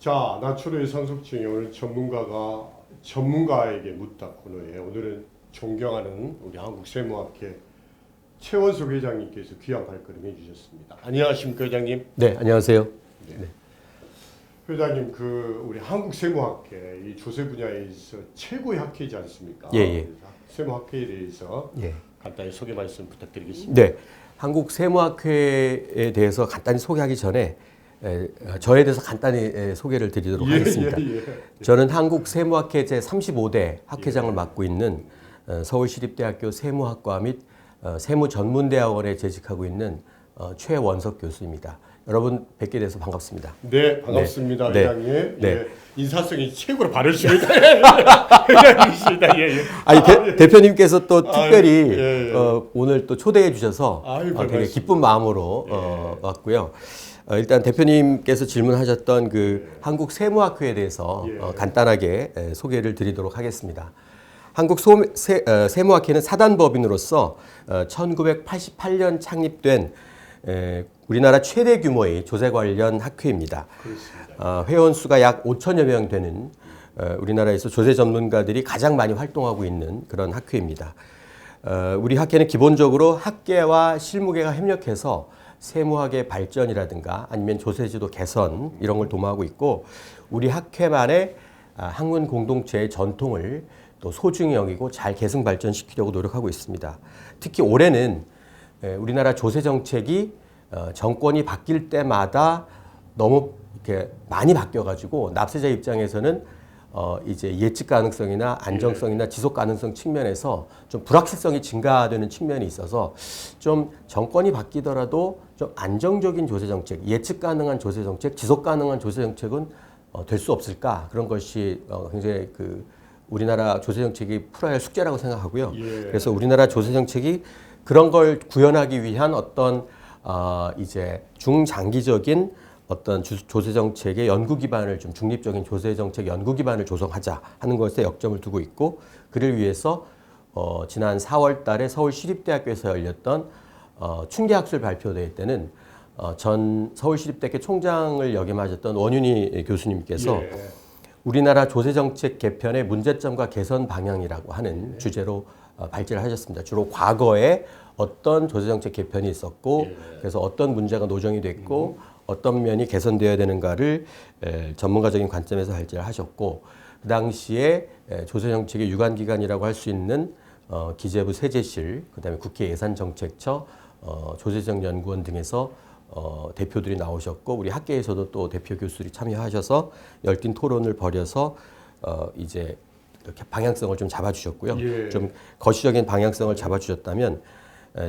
자, 나초로의 상속증이 오늘 전문가에게 묻다 코너에 오늘은 존경하는 우리 한국세무학회 최원석 회장님께서 귀한 발걸음 해주셨습니다. 안녕하십니까 회장님? 네, 안녕하세요. 네. 회장님, 우리 한국세무학회 이 조세 분야에서 최고의 학회이지 않습니까? 예, 예. 세무학회에 대해서 예. 간단히 소개 말씀 부탁드리겠습니다. 네, 한국세무학회에 대해서 간단히 소개하기 전에 저에 대해서 간단히 소개를 드리도록 하겠습니다. 예. 저는 한국세무학회 제35대 학회장을 맡고 있는 서울시립대학교 세무학과 및 세무전문대학원에 재직하고 있는 최원석 교수입니다. 여러분 뵙게 돼서 반갑습니다. 네, 반갑습니다, 네. 회장님. 네. 예, 인사성이 최고로 바르십니다. 회장님이십니다. 예, 예. 아니 대표님께서 또 특별히 예. 오늘 또 초대해 주셔서 아유, 되게 반갑습니다. 기쁜 마음으로 왔고요. 일단 대표님께서 질문하셨던 한국 세무학회에 대해서 예. 간단하게 소개를 드리도록 하겠습니다. 한국 세무학회는 사단법인으로서 1988년 창립된 우리나라 최대 규모의 조세 관련 학회입니다. 회원 수가 약 5천여 명 되는 우리나라에서 조세 전문가들이 가장 많이 활동하고 있는 그런 학회입니다. 우리 학회는 기본적으로 학계와 실무계가 협력해서 세무학의 발전이라든가 아니면 조세제도 개선 이런 걸 도모하고 있고, 우리 학회만의 학문 공동체의 전통을 또 소중히 여기고 잘 계승 발전시키려고 노력하고 있습니다. 특히 올해는 우리나라 조세 정책이 정권이 바뀔 때마다 너무 이렇게 많이 바뀌어가지고 납세자 입장에서는 이제 예측 가능성이나 안정성이나 지속 가능성 측면에서 좀 불확실성이 증가되는 측면이 있어서 좀 정권이 바뀌더라도 좀 안정적인 조세 정책, 예측 가능한 조세 정책, 지속 가능한 조세 정책은 될 수 없을까, 그런 것이 굉장히 우리나라 조세 정책이 풀어야 할 숙제라고 생각하고요. 예. 그래서 우리나라 조세 정책이 그런 걸 구현하기 위한 어떤 이제 중장기적인 어떤 조세 정책의 연구 기반을 좀 중립적인 조세 정책 연구 기반을 조성하자 하는 것에 역점을 두고 있고, 그를 위해서 지난 4월 달에 서울시립대학교에서 열렸던 춘계학술 발표대회 때는 전 서울시립대학교 총장을 역임하셨던 원윤희 교수님께서 예. 우리나라 조세 정책 개편의 문제점과 개선 방향이라고 하는 주제로 발제를 하셨습니다. 주로 과거에 어떤 조세 정책 개편이 있었고 그래서 어떤 문제가 노정이 됐고 어떤 면이 개선되어야 되는가를 전문가적인 관점에서 발제를 하셨고, 그 당시에 조세 정책의 유관 기관이라고 할 수 있는 기재부 세제실, 그다음에 국회 예산정책처, 조세정연구원 등에서 대표들이 나오셨고, 우리 학계에서도 또 대표 교수들이 참여하셔서 열띤 토론을 벌여서 이제 이렇게 방향성을 좀 잡아주셨고요. 예. 좀 거시적인 방향성을 잡아주셨다면,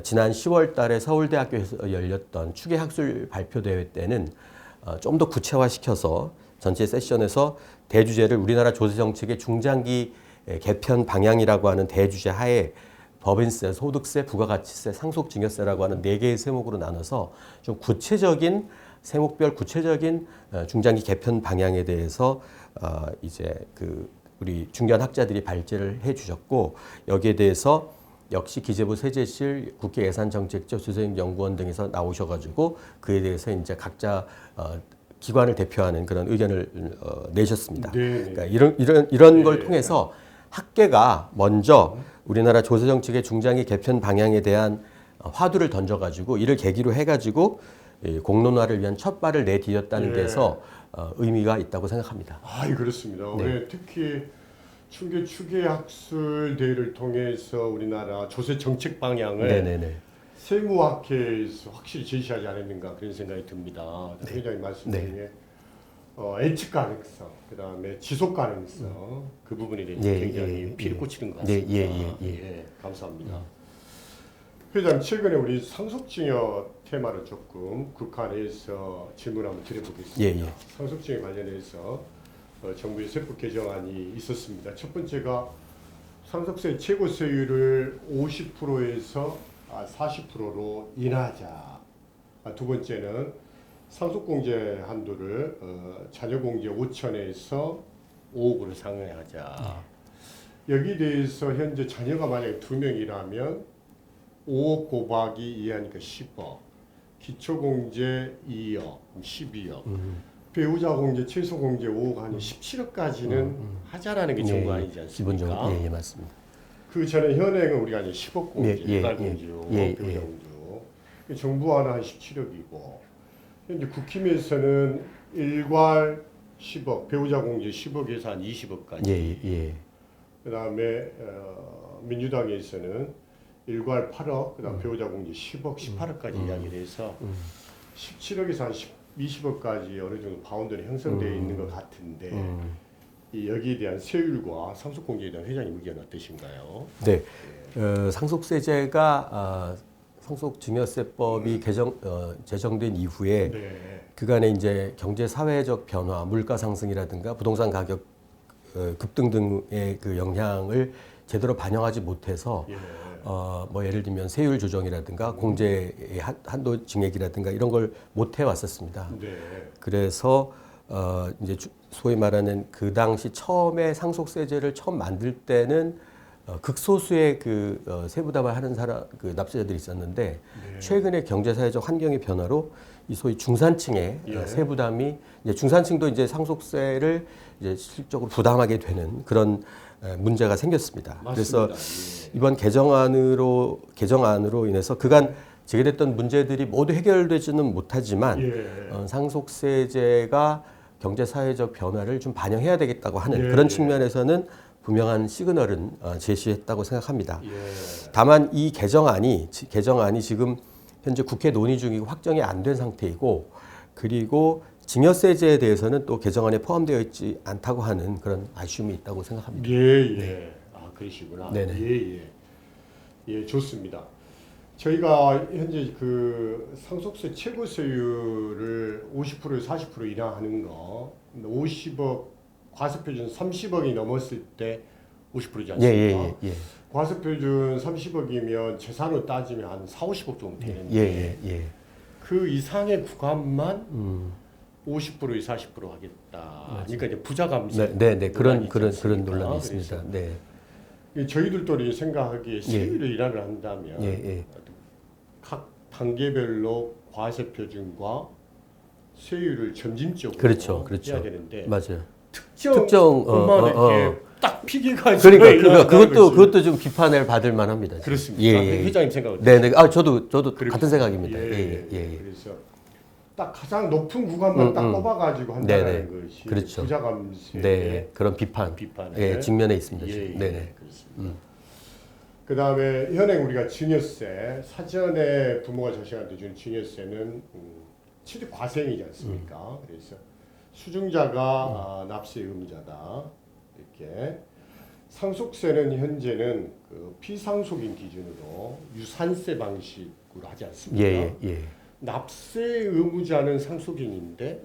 지난 10월 달에 서울대학교에서 열렸던 추계학술 발표대회 때는 좀 더 구체화시켜서 전체 세션에서 대주제를 우리나라 조세정책의 중장기 개편 방향이라고 하는 대주제 하에 법인세, 소득세, 부가가치세, 상속증여세라고 하는 4개의 세목으로 나눠서 좀 구체적인 세목별 구체적인 중장기 개편 방향에 대해서 이제 우리 중견 학자들이 발제를 해주셨고, 여기에 대해서 역시 기재부 세제실, 국회 예산정책처, 조세연구원 등에서 나오셔가지고 그에 대해서 이제 각자 기관을 대표하는 그런 의견을 내셨습니다. 네. 그러니까 이런 걸 통해서 학계가 먼저 우리나라 조세 정책의 중장기 개편 방향에 대한 화두를 던져가지고 이를 계기로 해가지고 공론화를 위한 첫 발을 내디뎠다는 데서 의미가 있다고 생각합니다. 그렇습니다. 네. 올해 특히 추계학술 대회를 통해서 우리나라 조세 정책 방향을 네네네. 세무학회에서 확실히 제시하지 않았는가 그런 생각이 듭니다. 회장님 말씀 중에 예측 가능성, 그다음에 지속 가능성 그 부분에 대해서 굉장히 피를 꽂히는 것 같습니다. 예, 감사합니다. 회장님, 최근에 우리 상속증여 테마를 조금 국한해서 질문 한번 드려보겠습니다. 상속증여 관련해서 정부의 세법 개정안이 있었습니다. 첫 번째가 상속세 최고세율을 50%에서 40%로 인하하자. 두 번째는 상속공제 한도를 자녀공제 5천에서 5억으로 상향하자. 여기에 대해서 현재 자녀가 만약에 2명이라면 5억 곱하기 2하니까 10억, 기초공제 2억, 12억. 배우자 공제, 최소 공제 5억 한 17억까지는 하자라는 게 정부 아니지 않습니까? 기본적으로 예, 맞습니다. 그 전에 현행은 우리가 이제 10억 공제, 예, 일괄 예, 공제요, 예, 배우자 예. 공제요. 정부와는 한 17억이고 현재 국힘에서는 일괄 10억, 배우자 공제 10억에서 한 20억까지. 예, 예. 그다음에 민주당에서는 일괄 8억, 그다음 배우자 공제 10억, 18억까지 이야기를 해서 17억에서 한 20억까지 어느 정도 바운드는 형성되어 있는 것 같은데 이 여기에 대한 세율과 상속 공제에 대한 회장님 의견 어떠신가요? 네, 상속세제가 상속증여세법이 제정된 이후에 네. 그간의 이제 경제 사회적 변화, 물가 상승이라든가 부동산 가격 급등 등의 그 영향을 제대로 반영하지 못해서 예. 뭐 예를 들면 세율 조정이라든가 공제의 한도 증액이라든가 이런 걸 못 해왔었습니다. 네. 그래서 이제 소위 말하는 그 당시 처음에 상속세제를 처음 만들 때는 극소수의 그 세부담을 하는 그 납세자들이 있었는데 최근에 경제사회적 환경의 변화로 이 소위 중산층의 예. 세부담이 이제 중산층도 이제 상속세를 이제 실질적으로 부담하게 되는 그런 문제가 생겼습니다. 맞습니다. 그래서 예. 이번 개정안으로 인해서 그간 제기됐던 문제들이 모두 해결되지는 못하지만 예. 상속세제가 경제사회적 변화를 좀 반영해야 되겠다고 하는 예, 그런 예. 측면에서는 분명한 시그널은 제시했다고 생각합니다. 예. 다만 이 개정안이 지금 현재 국회 논의 중이고 확정이 안 된 상태이고 그리고 증여세제에 대해서는 또 개정안에 포함되어 있지 않다고 하는 그런 아쉬움이 있다고 생각합니다. 예, 예. 아, 그러시구나. 네네. 예, 예. 예, 좋습니다. 저희가 현재 그 상속세 최고세율을 50%에서 40% 인하하는 거 50억 과세표준 30억이 넘었을 때 50%지 않습니까? 예. 과세표준 30억이면 재산으로 따지면 한 4, 50억 정도 되는데 예. 그 이상의 구간만 50%에서 40% 하겠다. 그러니까 이제 부자 감세. 네. 그런 논란이 논란이 있지 않습니까? 있습니다. 네. 그래서 저희들도 생각하기에 세율을 인하를 한다면 예. 각 단계별로 과세표준과 세율을 점진적으로 그렇죠. 해야 되는데 맞아요. 특정 것만 이렇게 딱 피기가지고 그러니까 그것도 좀 비판을 받을 만합니다. 지금. 그렇습니다. 예. 회장님 생각은 네. 저도 같은 생각입니다. 예. 그래서 딱 가장 높은 구간만 딱 뽑아가지고 한다는 것이 그렇죠. 부자 감세 네. 그런 비판에 직면해 있습니다. 지금. 네네. 그렇습니다. 그 다음에 현행 우리가 증여세 사전에 부모가 자식한테 준 증여세는 취득 과세형이지 않습니까? 그래서 수증자가 납세 의무자다 이렇게 상속세는 현재는 그 피상속인 기준으로 유산세 방식으로 하지 않습니까? 예. 납세 의무자는 상속인인데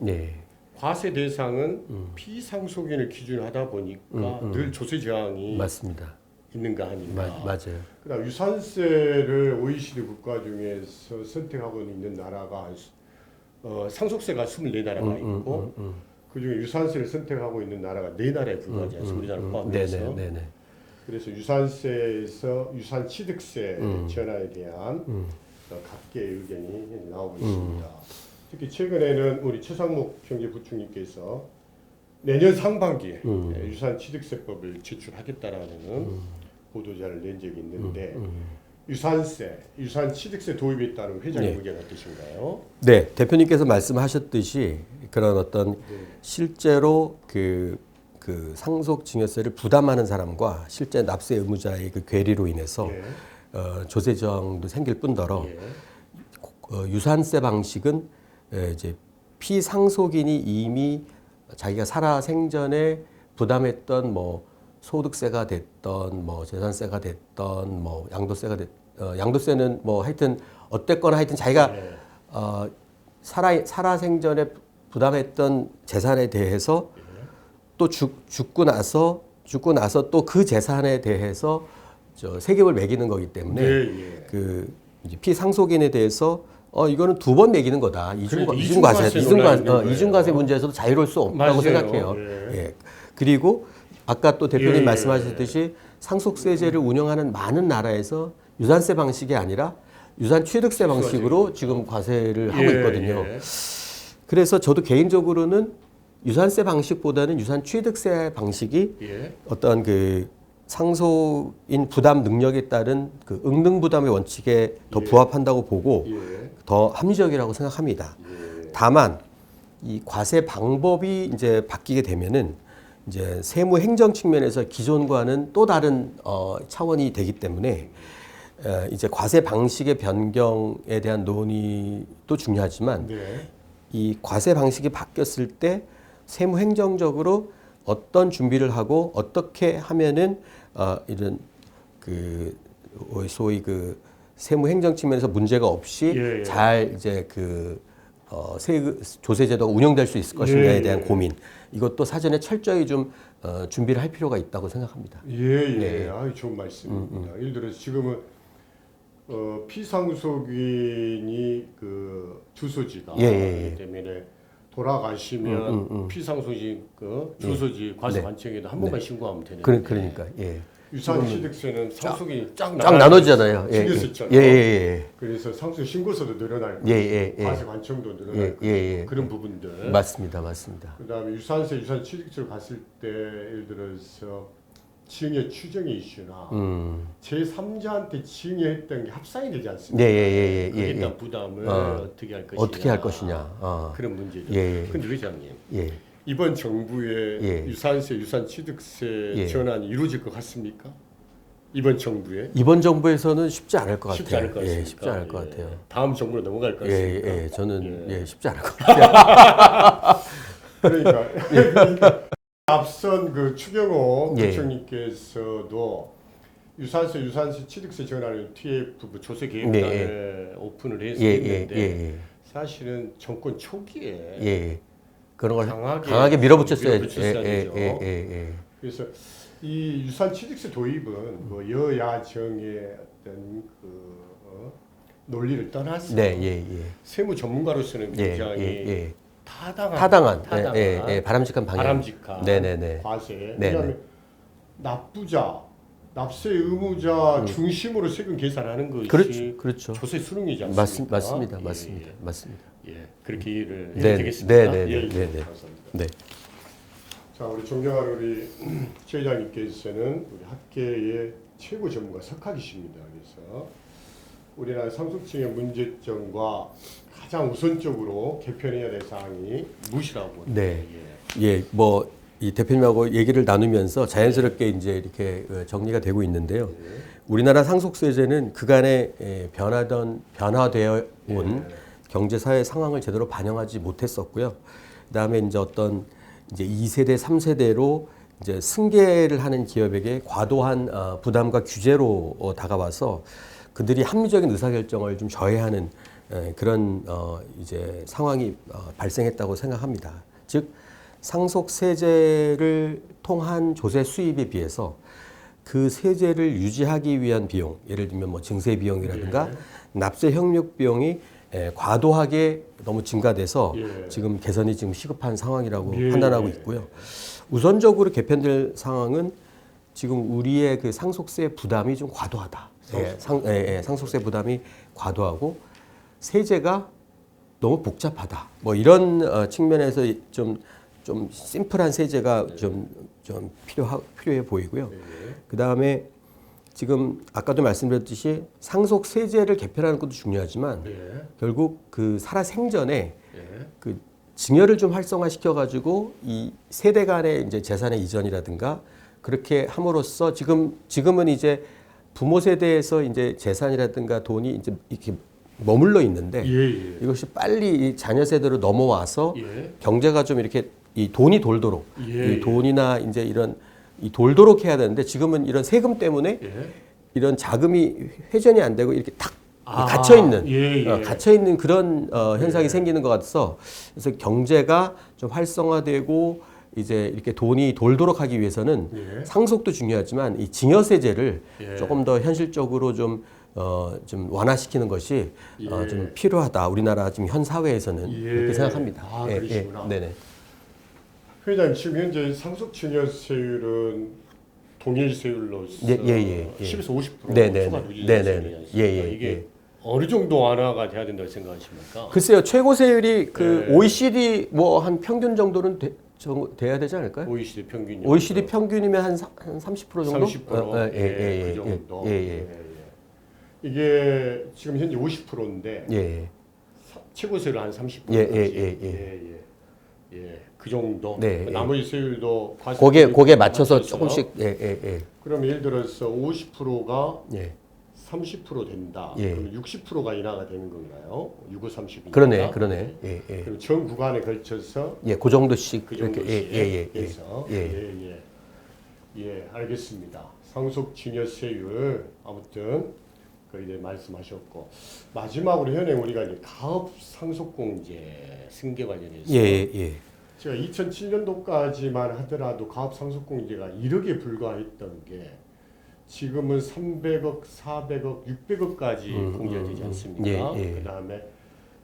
과세 대상은 피상속인을 기준으로 하다 보니까 늘 조세 저항이 맞습니다. 있는 거 아닌가. 맞아요. 그다음 유산세를 OECD 국가 중에서 선택하고 있는 나라가 상속세가 24나라가 있고 그중에 유산세를 선택하고 있는 나라가 4나라에 불과하지 않습니까? 우리나라 포함해서. 네네. 그래서 유산세에서 유산 취득세 전환에 대한 각계의 의견이 나오고 있습니다. 특히 최근에는 우리 최상목 경제부총리께서 내년 상반기에 유산 취득세법을 제출하겠다라는 보도자를 낸 적이 있는데 유산세, 유산 취득세 도입에 따른 회장님 의견 어떠신가요? 네, 대표님께서 말씀하셨듯이 그런 어떤 실제로 그 상속증여세를 부담하는 사람과 실제 납세 의무자의 그 괴리로 인해서 조세 저항도 생길 뿐더러 유산세 방식은 이제 피상속인이 이미 자기가 살아 생전에 부담했던 뭐 소득세가 됐던 뭐 재산세가 됐던 뭐 양도세는 뭐 하여튼 어쨌거나 하여튼 자기가 살아 생전에 부담했던 재산에 대해서 또 죽고 나서 또 그 재산에 대해서 세금을 매기는 거기 때문에 그 이제 피상속인에 대해서 이거는 2번 매기는 거다. 이중과세 문제에서도 자유로울 수 없다고 생각해요. 그리고 아까 또 대표님 말씀하셨듯이 상속세제를 운영하는 많은 나라에서 유산세 방식이 아니라 유산 취득세 방식으로 지금 과세를 하고 있거든요. 그래서 저도 개인적으로는 유산세 방식보다는 유산 취득세 방식이 예. 어떤 그 상속인 부담 능력에 따른 그 응등 부담의 원칙에 더 예. 부합한다고 보고 예. 더 합리적이라고 생각합니다. 예. 다만 이 과세 방법이 이제 바뀌게 되면은 이제 세무 행정 측면에서 기존과는 또 다른 차원이 되기 때문에 이제 과세 방식의 변경에 대한 논의도 중요하지만 네. 이 과세 방식이 바뀌었을 때 세무 행정적으로 어떤 준비를 하고 어떻게 하면은 이런 그 소위 그 세무 행정 측면에서 문제가 없이 예, 예. 잘 이제 그 조세 제도가 운영될 수 있을 것인가에 예, 대한 예. 고민 이것도 사전에 철저히 좀 준비를 할 필요가 있다고 생각합니다. 예, 예. 네. 아, 좋은 말씀입니다. 예를 들어서 지금은 피상속인이 그 주소지가 예, 예, 예. 때문에 돌아가시면 피상속인 그 주소지 과세 네. 관청에도 한 번만 신고하면 되는데 그러니까 예. 유산취득세는 상속인이 쫙 나눠지잖아요. 예, 생겼었잖아요. 예, 예, 그래서 상속 신고서도 늘어날 예, 예, 예. 과세 관청도 늘어날 예, 예, 예. 그런 부분들. 맞습니다. 그다음에 유산세, 유산취득세를 갔을 때 예를 들어서 징의 추정의 이슈나 제3자한테 징의했던 게 합산이 되지 않습니까? 예. 그에 대한 부담을 어떻게 할 것이냐. 어떻게 할 것이냐. 그런 문제죠. 예. 근데 회장님, 예. 이번 정부의 예. 유산세, 유산취득세 예. 전환이 이루어질 것 같습니까? 이번 정부에? 이번 정부에서는 쉽지 않을 것 같아요. 쉽지 않을 것 같습니까? 예, 쉽지 않을 것 같아요. 다음 정부로 넘어갈 것 같습니까? 예, 저는 쉽지 않을 것 같아요. 그러니까 앞선 그 추경호 예. 부총리께서도 유산세 취득세 전환을 TF 조세 계획단을 오픈을 해서 했는데 사실은 정권 초기에 그런 걸 강하게 밀어붙였어야 되죠. 예. 그래서 이 유산 취득세 도입은 뭐 여야정의 어떤 그 논리를 떠나서 세무 전문가로서는 굉장히 타당한 바람직한 방향. 바람직한 네네네. 과세. 왜냐하면 납부자, 납세 의무자 중심으로 세금 계산하는 것이 그렇죠. 조세 수능이지 않습니까? 맞습니다. 예, 그렇게 이해를 네, 해야 되겠습니다. 네. 감사합니다. 네. 자, 우리 존경하는 우리 최 회장님께서는 우리 학계의 최고 전문가 석학이십니다. 그래서 우리나라 상속증의 문제점과 가장 우선적으로 개편해야 될 사항이 무엇이라고 보는지. 네. 이 대표님하고 얘기를 나누면서 자연스럽게 이제 이렇게 정리가 되고 있는데요. 우리나라 상속세제는 그간에 변화되어 온 경제 사회 상황을 제대로 반영하지 못했었고요. 그다음에 이제 어떤 이제 2세대, 3세대로 이제 승계를 하는 기업에게 과도한 부담과 규제로 다가와서 그들이 합리적인 의사결정을 좀 저해하는 그런 이제 상황이 발생했다고 생각합니다. 즉 상속세제를 통한 조세 수입에 비해서 그 세제를 유지하기 위한 비용, 예를 들면 뭐 증세 비용이라든가 납세 형육 비용이 과도하게 너무 증가돼서 지금 개선이 지금 시급한 상황이라고 판단하고 있고요. 우선적으로 개편될 상황은 지금 우리의 그 상속세 부담이 좀 과도하다. 상속세 부담이 과도하고 세제가 너무 복잡하다. 뭐 이런 측면에서 좀 심플한 세제가 좀 필요해 보이고요. 그 다음에 지금 아까도 말씀드렸듯이 상속 세제를 개편하는 것도 중요하지만 결국 그 살아생전에 그 증여를 좀 활성화시켜 가지고 이 세대 간의 이제 재산의 이전이라든가 그렇게 함으로써 지금은 이제 부모 세대에서 이제 재산이라든가 돈이 이제 이렇게 머물러 있는데 이것이 빨리 이 자녀 세대로 넘어와서 경제가 좀 이렇게 이 돈이 돌도록 이 돈이나 이제 이런 이 돌도록 해야 되는데 지금은 이런 세금 때문에 이런 자금이 회전이 안 되고 이렇게 탁 갇혀 있는 그런 현상이 생기는 것 같아서 그래서 경제가 좀 활성화되고 이제 이렇게 돈이 돌도록 하기 위해서는 상속도 중요하지만 이 증여세제를 조금 더 현실적으로 좀 완화시키는 것이 좀 필요하다. 우리나라 지금 현 사회에서는 그렇게 생각합니다. 그러시구나. 네네. 회장님 지금 현재 상속 증여세율은 동일 세율로서 10에서 50% 네네. 추가 누진세율이 아니습니까? 이게 어느 정도 완화가 돼야 된다고 생각하십니까? 글쎄요, 최고 세율이 그 네. OECD 뭐 한 평균 정도는 돼야 되지 않을까요? OECD 평균. OECD 평균이면 한 30% 정도? 30%. 그 정도. 이게 지금 현재 50%인데 예. 최고 세율 한 30%까지. 그 정도. 네, 나머지 세율도 거기에 맞춰서 조금씩. 그럼 예를 들어서 50%가 예. 30% 된다. 예. 그럼 60%가 인하가 되는 건가요? 65, 30. 그러네. 예. 그럼 전 구간에 걸쳐서 예, 그 정도씩 그 이렇게. 정도씩 해서 알겠습니다. 상속 증여세율 아무튼 그 이제 말씀하셨고 마지막으로 현행 우리가 이제 가업 상속공제 승계 관련해서 예. 제가 2007년도까지만 하더라도 가업 상속공제가 1억에 불과했던 게 지금은 300억, 400억, 600억까지 공제되지 않습니까? 그다음에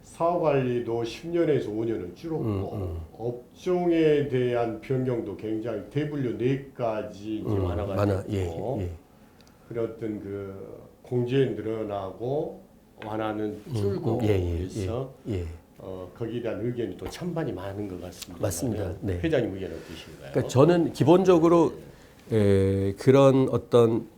사후관리도 10년에서 5년은 줄었고 업종에 대한 변경도 굉장히 대분류 4가지 이제 완화가 됐고 그런 어떤 그 공제 늘어나고 완화는 줄고 그래서 거기에 대한 의견이 또 찬반이 많은 것 같습니다. 맞습니다. 네. 회장님 의견 어떠신가요? 그러니까 저는 기본적으로 그런 어떤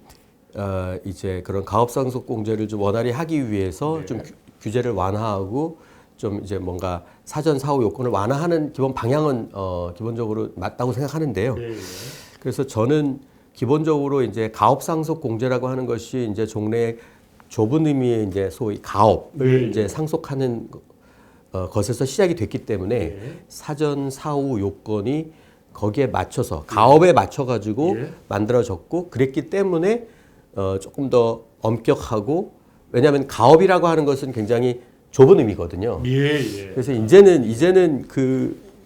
이제 그런 가업상속공제를 좀 원활히 하기 위해서 좀 규제를 완화하고 좀 이제 뭔가 사전 사후 요건을 완화하는 기본 방향은 기본적으로 맞다고 생각하는데요. 그래서 저는 기본적으로 이제 가업상속공제라고 하는 것이 이제 종래의 좁은 의미의 이제 소위 가업을 이제 상속하는 것에서 시작이 됐기 때문에 사전 사후 요건이 거기에 맞춰서 가업에 맞춰 가지고 만들어졌고 그랬기 때문에 조금 더 엄격하고 왜냐하면 가업이라고 하는 것은 굉장히 좁은 의미거든요. 그래서 이제는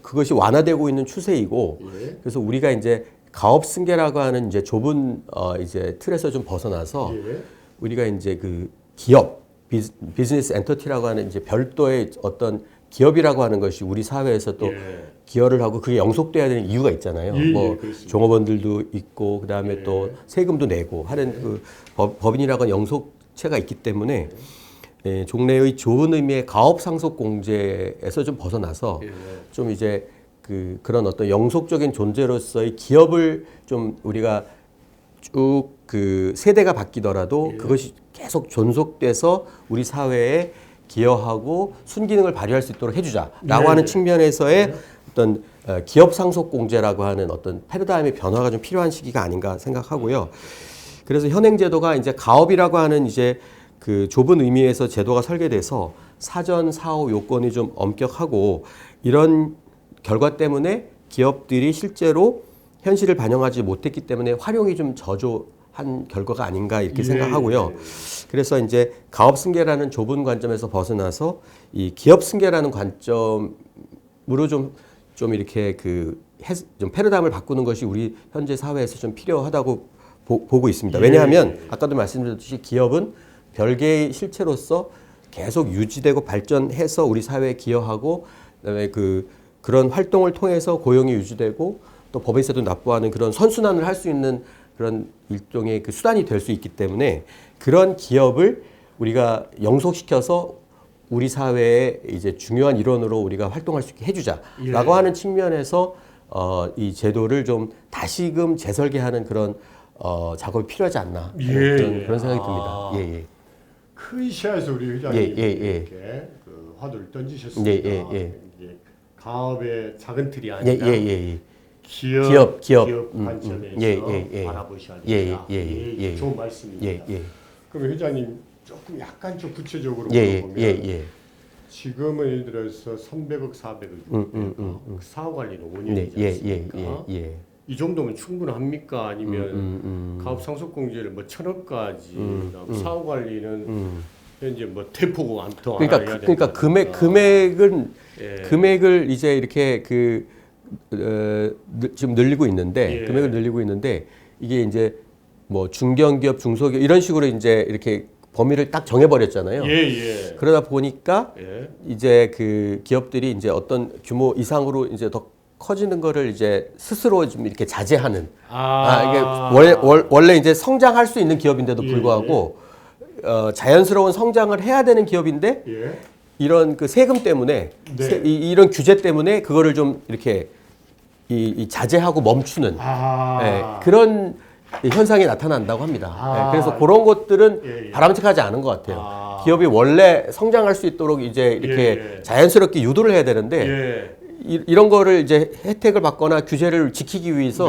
그것이 완화되고 있는 추세이고 그래서 우리가 이제 가업 승계라고 하는 이제 좁은 이제 틀에서 좀 벗어나서 우리가 이제 그 기업 비즈니스 엔터티라고 하는 이제 별도의 어떤 기업이라고 하는 것이 우리 사회에서 또 기여를 하고 그게 영속돼야 되는 이유가 있잖아요. 뭐 종업원들도 있고 그다음에 또 세금도 내고 하는 그 법인이라고 하는 영속체가 있기 때문에 종래의 좋은 의미의 가업 상속 공제에서 좀 벗어나서 좀 이제 그런 어떤 영속적인 존재로서의 기업을 좀 우리가 쭉 그 세대가 바뀌더라도 그것이 계속 존속돼서 우리 사회에 기여하고 순기능을 발휘할 수 있도록 해주자라고 하는 측면에서의 어떤 기업 상속 공제라고 하는 어떤 패러다임의 변화가 좀 필요한 시기가 아닌가 생각하고요. 그래서 현행 제도가 이제 가업이라고 하는 이제 그 좁은 의미에서 제도가 설계돼서 사전 사후 요건이 좀 엄격하고 이런 결과 때문에 기업들이 실제로 현실을 반영하지 못했기 때문에 활용이 좀 저조한 결과가 아닌가 이렇게 생각하고요. 그래서 이제 가업 승계라는 좁은 관점에서 벗어나서 이 기업 승계라는 관점으로 좀 이렇게 좀 패러다임을 바꾸는 것이 우리 현재 사회에서 좀 필요하다고 보고 있습니다. 왜냐하면 아까도 말씀드렸듯이 기업은 별개의 실체로서 계속 유지되고 발전해서 우리 사회에 기여하고 그다음에 그런 활동을 통해서 고용이 유지되고 또 법인세도 납부하는 그런 선순환을 할 수 있는 그런 일종의 그 수단이 될 수 있기 때문에 그런 기업을 우리가 영속시켜서 우리 사회의 이제 중요한 일원으로 우리가 활동할 수 있게 해주자라고 하는 측면에서 이 제도를 좀 다시금 재설계하는 그런 작업이 필요하지 않나 그런 생각이 듭니다. 큰 시야에서 우리 회장님이 이렇게 그 화두를 던지셨습니다. 이게 가업의 작은 틀이 아니라 기업 관점에서 바라보셔야 된다. 좋은 말씀입니다. 그럼 회장님 조금 약간 좀 구체적으로 물어보면 지금은 예를 들어서 300억, 400억, 600억 사후 관리는 5년이지 않습니까? 이 정도면 충분합니까? 아니면 가업 상속 공제를 뭐 1,000억까지 사후 관리는 현재 뭐 대폭 더 그러니까 금액을 이제 이렇게 지금 늘리고 있는데 금액을 늘리고 있는데 이게 이제 뭐 중견기업, 중소기업 이런 식으로 이제 이렇게 범위를 딱 정해버렸잖아요. 그러다 보니까 이제 그 기업들이 이제 어떤 규모 이상으로 이제 더 커지는 거를 이제 스스로 좀 이렇게 자제하는. 이게 원래 이제 성장할 수 있는 기업인데도 불구하고 자연스러운 성장을 해야 되는 기업인데 예. 이런 그 세금 때문에 네. 이런 규제 때문에 그거를 좀 이렇게 이 자제하고 멈추는 그런 현상이 나타난다고 합니다. 그래서 그런 것들은 바람직하지 않은 것 같아요. 기업이 원래 성장할 수 있도록 이제 이렇게 자연스럽게 유도를 해야 되는데 이런 거를 이제 혜택을 받거나 규제를 지키기 위해서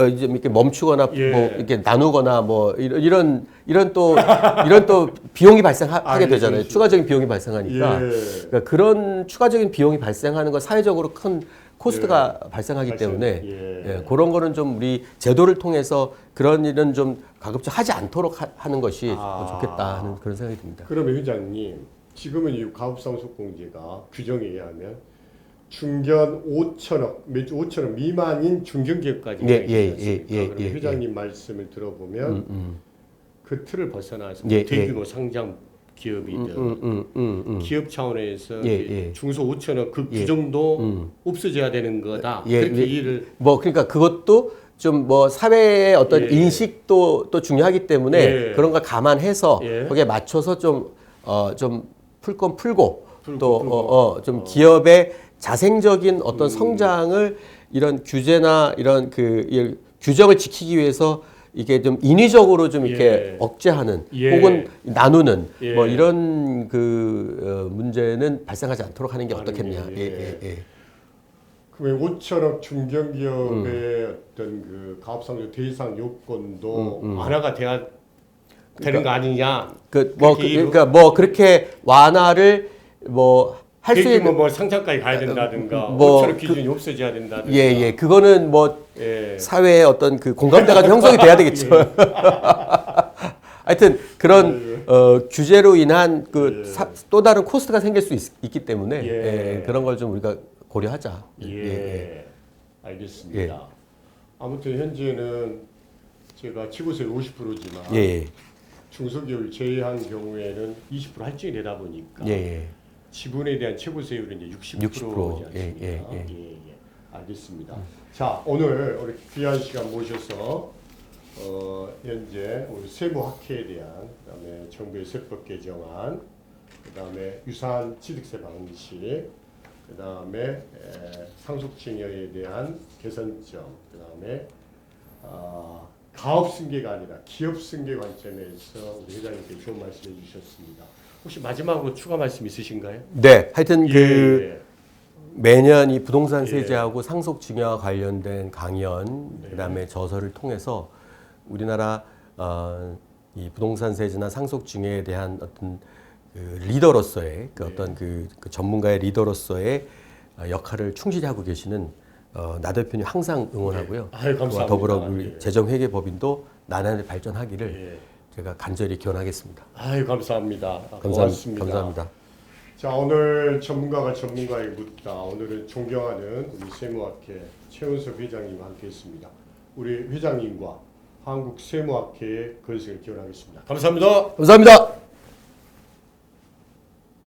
이제 이렇게 멈추거나 뭐 이렇게 나누거나 뭐 이런 또 비용이 발생하게 되잖아요. 그렇죠. 추가적인 비용이 발생하니까 그러니까 그런 추가적인 비용이 발생하는 건 사회적으로 큰 코스트가 발생하기 때문에 그런 거는 좀 우리 제도를 통해서 그런 일은 좀 가급적 하지 않도록 하는 것이 좋겠다 하는 그런 생각이 듭니다. 그러면 회장님, 지금은 이 가업상속공제가 규정에 의하면 중견 5천억, 매주 5천억 미만인 중견기업까지 그러면 회장님 말씀을 들어보면 그 틀을 벗어나서 대규모 상장 기업이든 기업 차원에서 중소 5천억 그 규정도 없어져야 되는 거다. 그렇게 이해를 뭐 그러니까 그것도 좀 뭐 사회의 어떤 인식도 또 중요하기 때문에 그런 걸 감안해서 거기에 맞춰서 좀 풀 건 풀고 또 좀 기업의 자생적인 어떤 성장을 이런 규제나 이런 그 규정을 지키기 위해서 이게 좀 인위적으로 좀 이렇게 억제하는 혹은 나누는 뭐 이런 그 문제는 발생하지 않도록 하는 게 어떻겠냐. 그러면 5천억 중견기업의 어떤 그 가업상조 대상 요건도 완화가 돼야 되는 거 아니냐? 그러니까 뭐 그렇게 완화를 뭐 할 수 있는 뭐 상장까지 가야 된다든가 5천억 기준이 없어져야 된다든가 그거는 뭐 사회의 어떤 그 공감대가 형성이 돼야 되겠죠. 하여튼 그런 규제로 인한 그 또 다른 코스트가 생길 수 있기 때문에 그런 걸 좀 우리가 고려하자. 알겠습니다. 아무튼 현재는 제가 치고세율 50%지만 중소기업을 제외한 경우에는 20% 할증이 되다 보니까 지분에 대한 최고세율은 이제 60%지 않습니까? 알겠습니다. 자, 오늘 우리 귀한 시간 모셔서 현재 우리 세무학회에 대한, 그다음에 정부의 세법 개정안, 그다음에 유사한 취득세 방식, 그다음에 상속증여에 대한 개선점, 그다음에 가업 승계가 아니라 기업 승계 관점에서 우리 회장님께 좋은 말씀해 주셨습니다. 혹시 마지막으로 추가 말씀 있으신가요? 네, 하여튼 매년 이 부동산 세제하고 상속 증여와 관련된 강연, 그다음에 저서를 통해서 우리나라 이 부동산 세제나 상속 증여에 대한 어떤 그 리더로서의 어떤 그 전문가의 리더로서의 역할을 충실히 하고 계시는 나 대표님 항상 응원하고요. 감사합니다. 더불어 우리 재정회계법인도 나날이 발전하기를 제가 간절히 기원하겠습니다. 감사합니다. 고맙습니다. 감사합니다. 자, 오늘 전문가가 전문가에게 묻다. 오늘은 존경하는 우리 세무학회 최은석 회장님과 함께했습니다. 우리 회장님과 한국 세무학회의 건승을 기원하겠습니다. 감사합니다. 감사합니다.